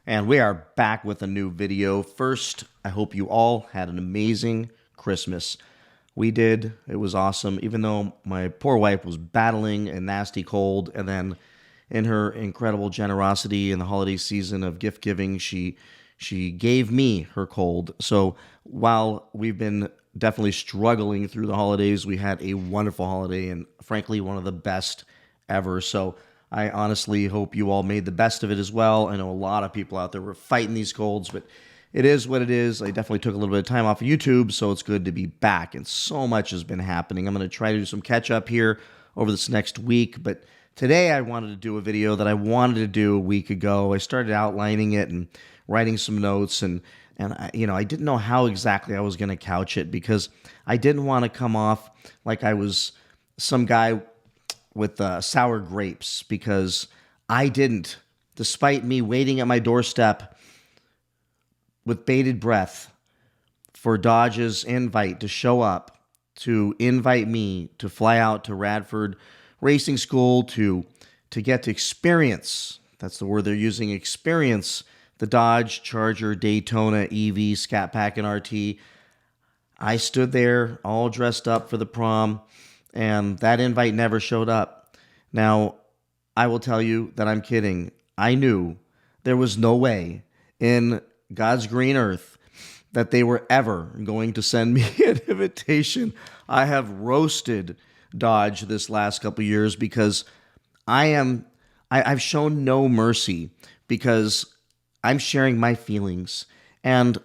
And we are back with a new video. First, I hope you all had an amazing Christmas. We did. It was awesome, even though my poor wife was battling a nasty cold. And then in her incredible generosity in the holiday season of gift giving, she gave me her cold. So while we've been definitely struggling through the holidays, we had a wonderful holiday and frankly one of the best ever. So I honestly hope you all made the best of it as well. I know a lot of people out there were fighting these colds, but it is what it is. I definitely took a little bit of time off of YouTube, so it's good to be back. And so much has been happening. I'm going to try to do some catch up here over this next week, but today I wanted to do a video that I wanted to do a week ago. I started outlining it and writing some notes, and I didn't know how exactly I was going to couch it because I didn't want to come off like I was some guy with sour grapes, because I didn't, despite me waiting at my doorstep with bated breath for Dodge's invite to show up, to invite me to fly out to Radford Racing School to get to experience, that's the word they're using, experience the Dodge Charger Daytona EV Scat Pack and RT. I stood there all dressed up for the prom, and that invite never showed up. Now, I will tell you that I'm kidding. I knew there was no way in God's green earth that they were ever going to send me an invitation. I have roasted Dodge this last couple of years because I've shown no mercy, because I'm sharing my feelings, and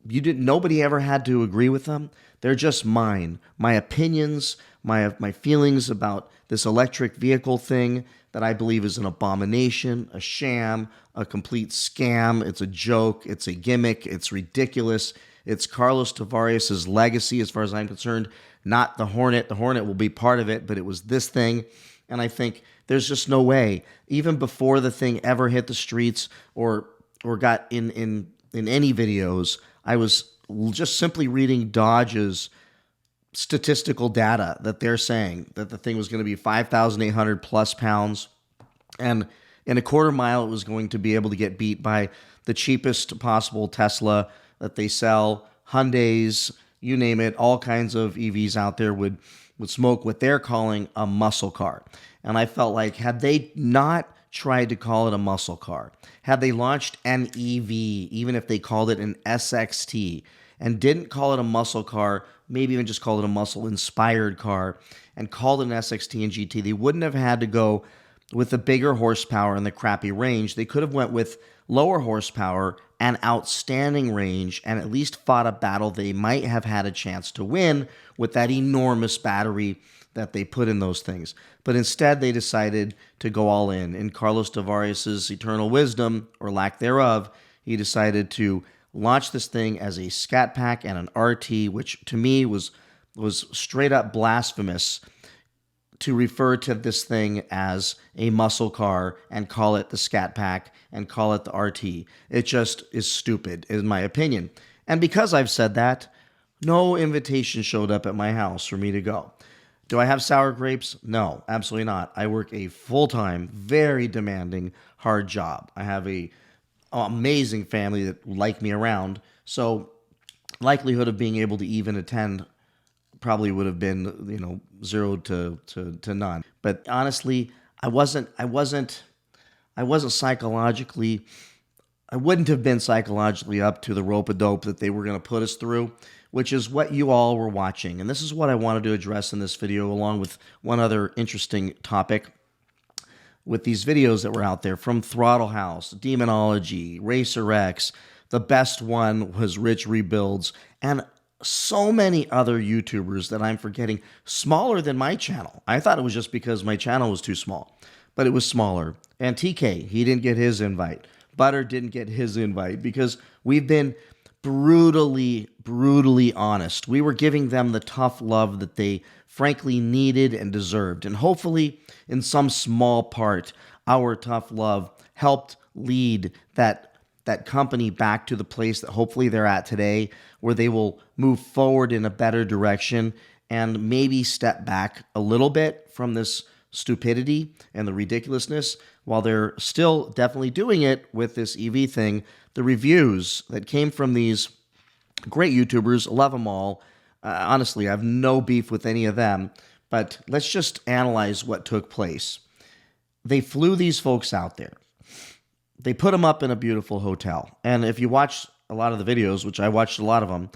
nobody ever had to agree with them. They're just mine, my opinions, my feelings about this electric vehicle thing that I believe is an abomination, a sham, a complete scam. It's a joke. It's a gimmick. It's ridiculous. It's Carlos Tavares' legacy, as far as I'm concerned, not the Hornet. The Hornet will be part of it, but it was this thing. And I think there's just no way, even before the thing ever hit the streets or got in any videos, I was just simply reading Dodge's statistical data that they're saying that the thing was going to be 5,800 plus pounds, and in a quarter mile it was going to be able to get beat by the cheapest possible Tesla that they sell, Hyundais, you name it, all kinds of EVs out there would smoke what they're calling a muscle car. And I felt like, had they not tried to call it a muscle car, had they launched an EV, even if they called it an SXT, and didn't call it a muscle car, maybe even just called it a muscle-inspired car, and called it an SXT and GT, they wouldn't have had to go with the bigger horsepower and the crappy range. They could have went with lower horsepower and outstanding range, and at least fought a battle they might have had a chance to win with that enormous battery that they put in those things. But instead, they decided to go all in. In Carlos Tavares' eternal wisdom, or lack thereof, he decided to launch this thing as a Scat Pack and an RT, which to me was straight up blasphemous to refer to this thing as a muscle car and call it the Scat Pack and call it the RT. It just is stupid, in my opinion. And because I've said that, no invitation showed up at my house for me to go. Do I have sour grapes? No, absolutely not. I work a full-time, very demanding, hard job. I have an amazing family that like me around, so likelihood of being able to even attend probably would have been, 0 to none. But honestly, I wouldn't have been psychologically up to the rope-a-dope that they were going to put us through, which is what you all were watching. And this is what I wanted to address in this video, along with one other interesting topic with these videos that were out there from Throttle House, Demonology, Racer X. The best one was Rich Rebuilds, and so many other YouTubers that I'm forgetting, smaller than my channel. I thought it was just because my channel was too small, but it was smaller. And TK, he didn't get his invite. Butter didn't get his invite, because we've been brutally honest. We were giving them the tough love that they frankly needed and deserved. And hopefully, in some small part, our tough love helped lead that company back to the place that hopefully they're at today, where they will move forward in a better direction and maybe step back a little bit from this stupidity and the ridiculousness, while they're still definitely doing it with this EV thing, the reviews that came from these great YouTubers, love them all. Honestly, I have no beef with any of them, but let's just analyze what took place. They flew these folks out there. They put them up in a beautiful hotel. And if you watch a lot of the videos, which I watched a lot of them,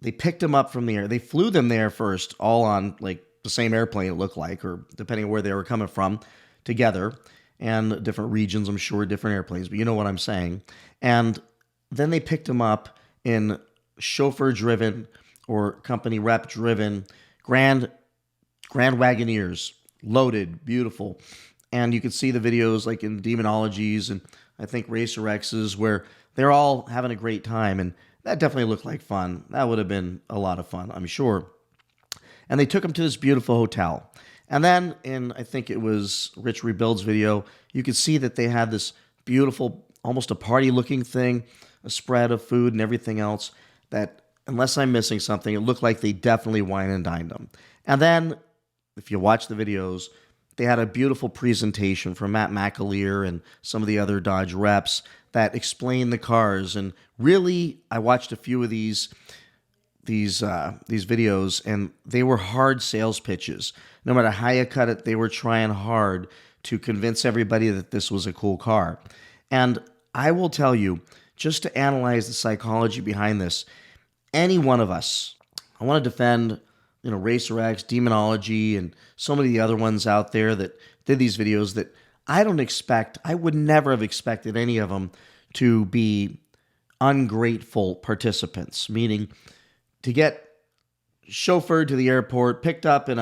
they picked them up from the air. They flew them there first, all on like the same airplane, it looked like, or depending on where they were coming from, together, and different regions, I'm sure, different airplanes, but you know what I'm saying. And then they picked them up in chauffeur-driven or company rep-driven Grand Wagoneers, loaded, beautiful. And you could see the videos like in Demonologies and I think Racer X's where they're all having a great time. And that definitely looked like fun. That would have been a lot of fun, I'm sure. And they took them to this beautiful hotel. And then in, I think it was Rich Rebuild's video, you could see that they had this beautiful, almost a party-looking thing, a spread of food and everything else that, unless I'm missing something, it looked like they definitely wine and dined them. And then, if you watch the videos, they had a beautiful presentation from Matt McAleer and some of the other Dodge reps that explained the cars. And really, I watched a few of these videos, and they were hard sales pitches. No matter how you cut it, they were trying hard to convince everybody that this was a cool car. And I will tell you, just to analyze the psychology behind this, any one of us, I want to defend, Racer X, Demonology, and so many of the other ones out there that did these videos that I would never have expected any of them to be ungrateful participants, meaning to get chauffeured to the airport, picked up in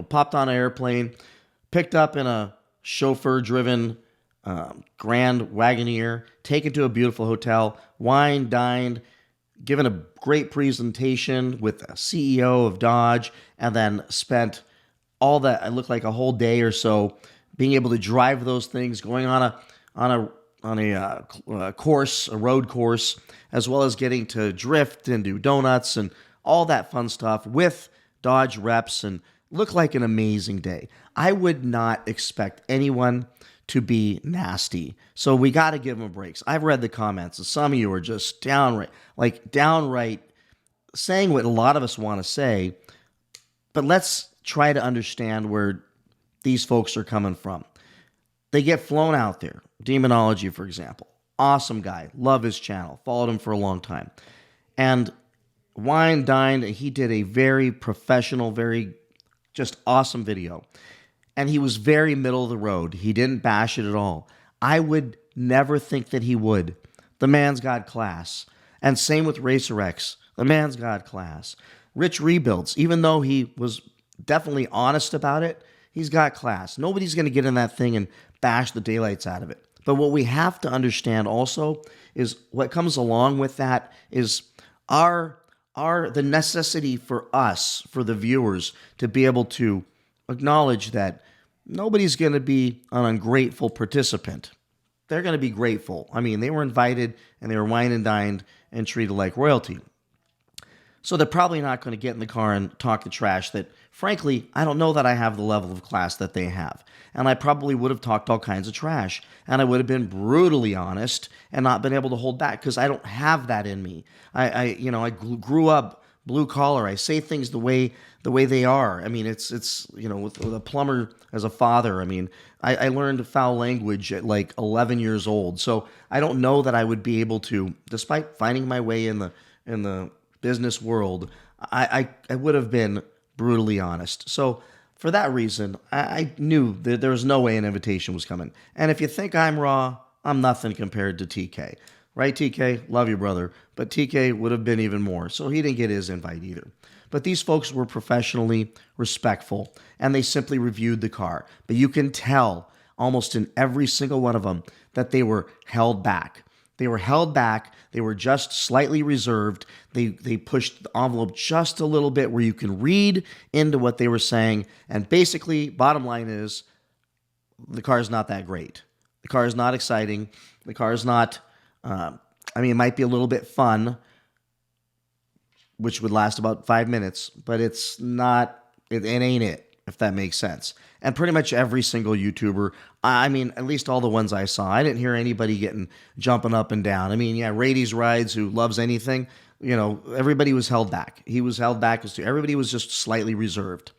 popped on an airplane, picked up in a chauffeur-driven Grand Wagoneer, taken to a beautiful hotel, wined, dined, given a great presentation with a CEO of Dodge, and then spent all that, it looked like a whole day or so, being able to drive those things, going on a course, a road course, as well as getting to drift and do donuts and all that fun stuff with Dodge reps, and looked like an amazing day. I would not expect anyone to be nasty. So we got to give them breaks. I've read the comments, and some of you are just downright saying what a lot of us want to say, but let's try to understand where these folks are coming from. They get flown out there. Demonology, for example. Awesome guy. Love his channel. Followed him for a long time. And wine, dined, and he did a very professional, very just awesome video. And he was very middle of the road. He didn't bash it at all. I would never think that he would. The man's got class. And same with Racer X. The man's got class. Rich Rebuilds, even though he was definitely honest about it, he's got class. Nobody's going to get in that thing and bash the daylights out of it. But what we have to understand also is what comes along with that is the necessity for us, for the viewers, to be able to acknowledge that nobody's going to be an ungrateful participant. They're going to be grateful. I mean, they were invited and they were wine and dined and treated like royalty. So they're probably not going to get in the car and talk the trash that, frankly, I don't know that I have the level of class that they have. And I probably would have talked all kinds of trash. And I would have been brutally honest and not been able to hold back because I don't have that in me. I grew up blue collar. I say things the way they are. I mean, it's with a plumber as a father. I mean, I learned foul language at like 11 years old. So I don't know that I would be able to, despite finding my way in the business world, I would have been brutally honest. So for that reason, I knew that there was no way an invitation was coming. And if you think I'm raw, I'm nothing compared to TK. Right, TK? Love you, brother. But TK would have been even more. So he didn't get his invite either. But these folks were professionally respectful, and they simply reviewed the car. But you can tell almost in every single one of them that they were held back. They were held back. They were just slightly reserved. They pushed the envelope just a little bit where you can read into what they were saying. And basically, bottom line is, the car is not that great. The car is not exciting. The car is not, it might be a little bit fun, which would last about 5 minutes, but it's not, it ain't it. if that makes sense. And pretty much every single YouTuber, I mean, at least all the ones I saw, I didn't hear anybody jumping up and down. I mean, yeah, Rady's Rides, who loves anything, everybody was held back. He was held back. Everybody was just slightly reserved.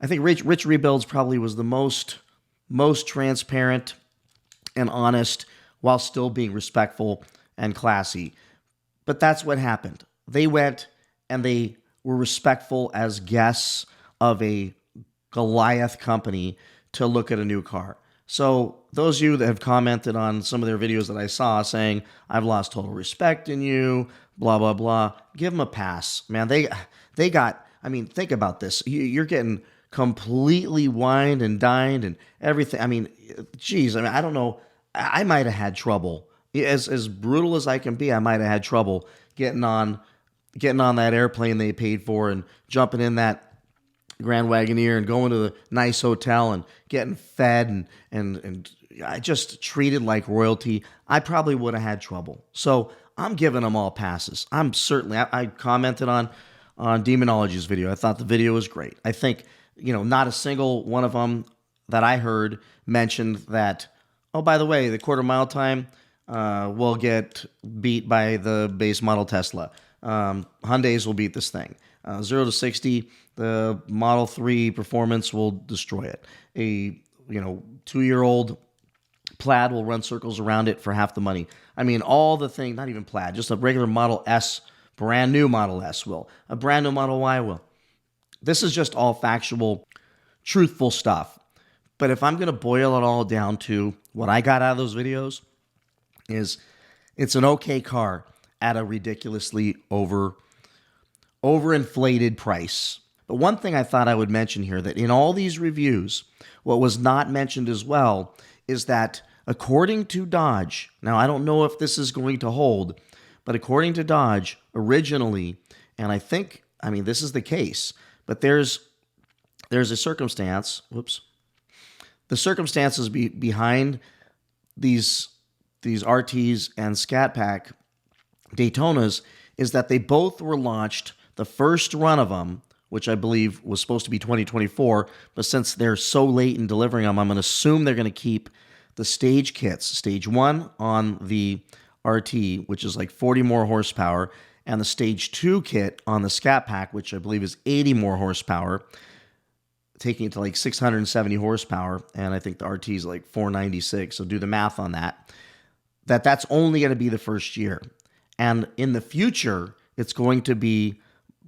I think Rich Rebuilds probably was the most transparent and honest while still being respectful and classy. But that's what happened. They went and they were respectful as guests of a Goliath company to look at a new car. So those of you that have commented on some of their videos that I saw saying, I've lost total respect in you, blah, blah, blah, give them a pass. Man, they got, I mean, think about this. You're getting completely wined and dined and everything. I mean, geez, I mean, I don't know. I might have had trouble. As brutal as I can be, I might have had trouble getting on that airplane they paid for and jumping in that Grand Wagoneer and going to the nice hotel and getting fed and I just treated like royalty. I probably would have had trouble. So I'm giving them all passes. I commented on Demonology's video. I thought the video was great. I think, not a single one of them that I heard mentioned that, oh, by the way, the quarter mile time will get beat by the base model Tesla. Hyundais will beat this thing. 0 to 60, the Model 3 Performance will destroy it. A 2-year-old Plaid will run circles around it for half the money. I mean, all the things, not even Plaid, just a regular Model S, brand new Model S will. A brand new Model Y will. This is just all factual, truthful stuff. But if I'm going to boil it all down to what I got out of those videos, is it's an okay car at a ridiculously overinflated price. But one thing I thought I would mention here, that in all these reviews, what was not mentioned as well is that according to Dodge, now I don't know if this is going to hold, but according to Dodge, originally, and I mean, this is the case, but there's a circumstance, the circumstances behind these RTs and Scat Pack Daytonas is that they both were launched, the first run of them, which I believe was supposed to be 2024, but since they're so late in delivering them, I'm going to assume they're going to keep the stage kits. Stage 1 on the RT, which is like 40 more horsepower, and the stage 2 kit on the Scat Pack, which I believe is 80 more horsepower, taking it to like 670 horsepower, and I think the RT is like 496, so do the math on that. That's only going to be the first year. And in the future, it's going to be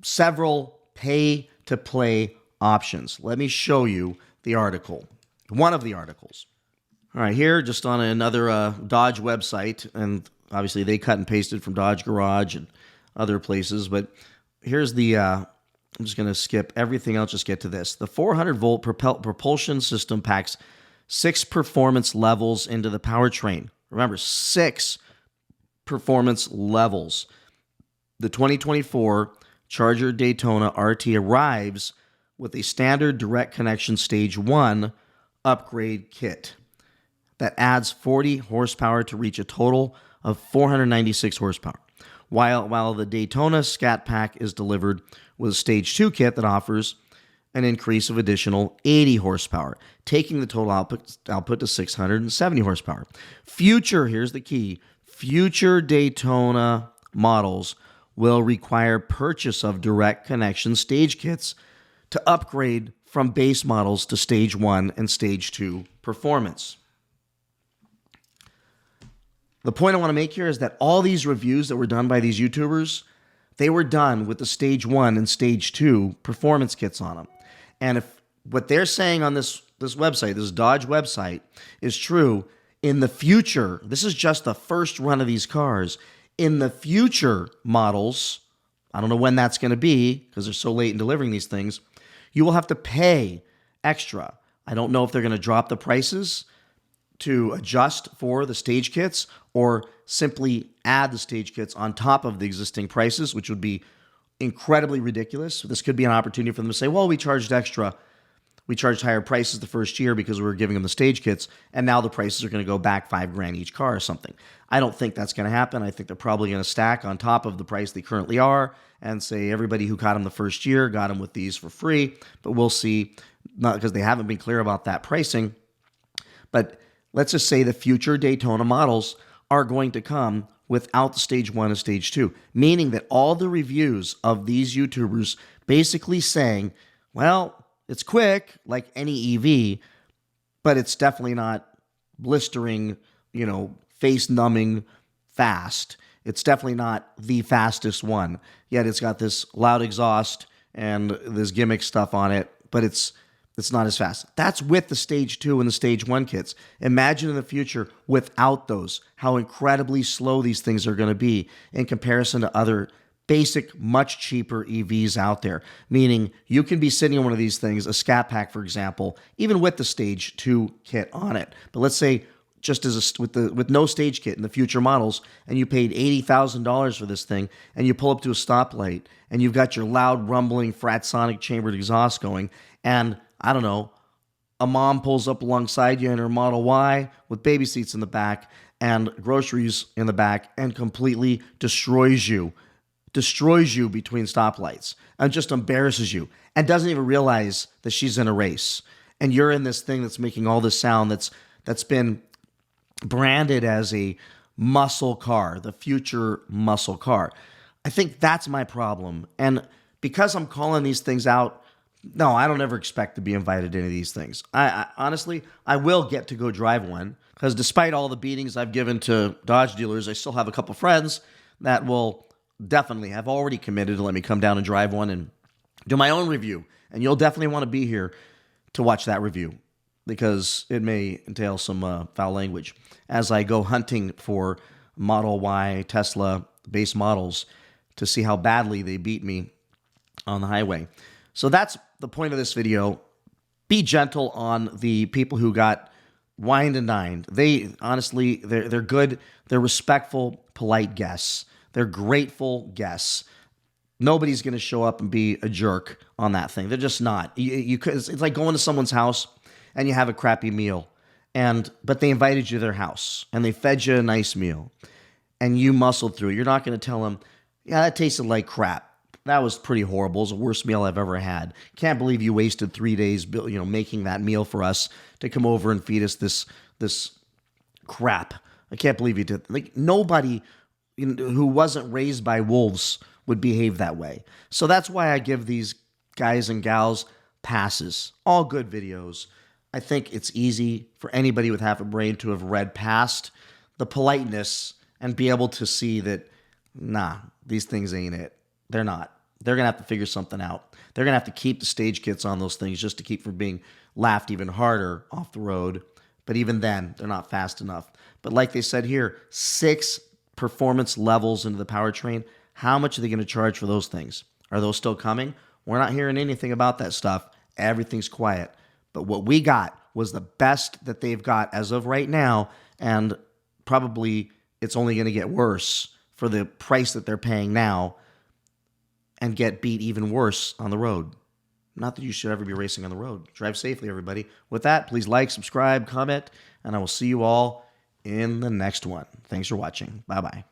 several pay-to-play options. Let me show you the article, one of the articles. All right, here, just on another Dodge website, and obviously they cut and pasted from Dodge Garage and other places, but here's the, I'm just going to skip everything else, just get to this. The 400-volt propulsion system packs 6 performance levels into the powertrain. Remember, 6 performance levels. The 2024 Charger Daytona RT arrives with a standard direct connection stage 1 upgrade kit that adds 40 horsepower to reach a total of 496 horsepower. While the Daytona Scat Pack is delivered with a stage 2 kit that offers an increase of additional 80 horsepower, taking the total output to 670 horsepower. Here's the key, future Daytona models will require purchase of direct connection stage kits to upgrade from base models to stage 1 and stage 2 performance. The point I want to make here is that all these reviews that were done by these YouTubers, they were done with the stage 1 and stage 2 performance kits on them. And if what they're saying on this website, this Dodge website, is true, in the future, this is just the first run of these cars, in the future models, I don't know when that's going to be because they're so late in delivering these things, you will have to pay extra. I don't know if they're going to drop the prices to adjust for the stage kits or simply add the stage kits on top of the existing prices, which would be incredibly ridiculous. So this could be an opportunity for them to say, well, we charged extra. We charged higher prices the first year because we were giving them the stage kits, and now the prices are going to go back $5,000 each car or something. I don't think that's going to happen. I think they're probably going to stack on top of the price they currently are and say everybody who got them the first year got them with these for free, but we'll see. not because they haven't been clear about that pricing. But let's just say the future Daytona models are going to come without the stage 1 and stage 2, meaning that all the reviews of these YouTubers basically saying, well, it's quick like any EV, but it's definitely not blistering, face numbing fast. It's definitely not the fastest one. Yet it's got this loud exhaust and this gimmick stuff on it, but it's not as fast. That's with the stage 2 and the stage 1 kits. Imagine in the future without those, how incredibly slow these things are going to be in comparison to other basic, much cheaper EVs out there. Meaning you can be sitting in one of these things, a Scat Pack, for example, even with the stage 2 kit on it. But let's say just with no stage kit in the future models, and you paid $80,000 for this thing, and you pull up to a stoplight, and you've got your loud, rumbling, fratsonic chambered exhaust going, and I don't know, a mom pulls up alongside you in her Model Y with baby seats in the back and groceries in the back and completely destroys you between stoplights and just embarrasses you and doesn't even realize that she's in a race. And you're in this thing that's making all this sound that's been branded as a muscle car, the future muscle car. I think that's my problem. And because I'm calling these things out, no, I don't ever expect to be invited to any of these things. I honestly, I will get to go drive one because despite all the beatings I've given to Dodge dealers, I still have a couple friends that will definitely have already committed to let me come down and drive one and do my own review. And you'll definitely want to be here to watch that review because it may entail some foul language as I go hunting for Model Y Tesla base models to see how badly they beat me on the highway. So that's the point of this video. Be gentle on the people who got wined and dined. They honestly, they're good. They're respectful, polite guests. They're grateful guests. Nobody's going to show up and be a jerk on that thing. They're just not. It's like going to someone's house and you have a crappy meal, but they invited you to their house and they fed you a nice meal, and you muscled through it. You're not going to tell them, yeah, that tasted like crap. That was pretty horrible. It was the worst meal I've ever had. Can't believe you wasted 3 days, making that meal for us to come over and feed us this crap. I can't believe you did. Like nobody who wasn't raised by wolves would behave that way. So that's why I give these guys and gals passes. All good videos. I think it's easy for anybody with half a brain to have read past the politeness and be able to see that, nah, these things ain't it. They're not. They're going to have to figure something out. They're going to have to keep the stage kits on those things just to keep from being laughed even harder off the road. But even then, they're not fast enough. But like they said here, 6 performance levels into the powertrain. How much are they going to charge for those things? Are those still coming? We're not hearing anything about that stuff. Everything's quiet. But what we got was the best that they've got as of right now, and probably it's only going to get worse for the price that they're paying now and get beat even worse on the road. Not that you should ever be racing on the road. Drive safely, everybody. With that, please like, subscribe, comment, and I will see you all in the next one. Thanks for watching. Bye-bye.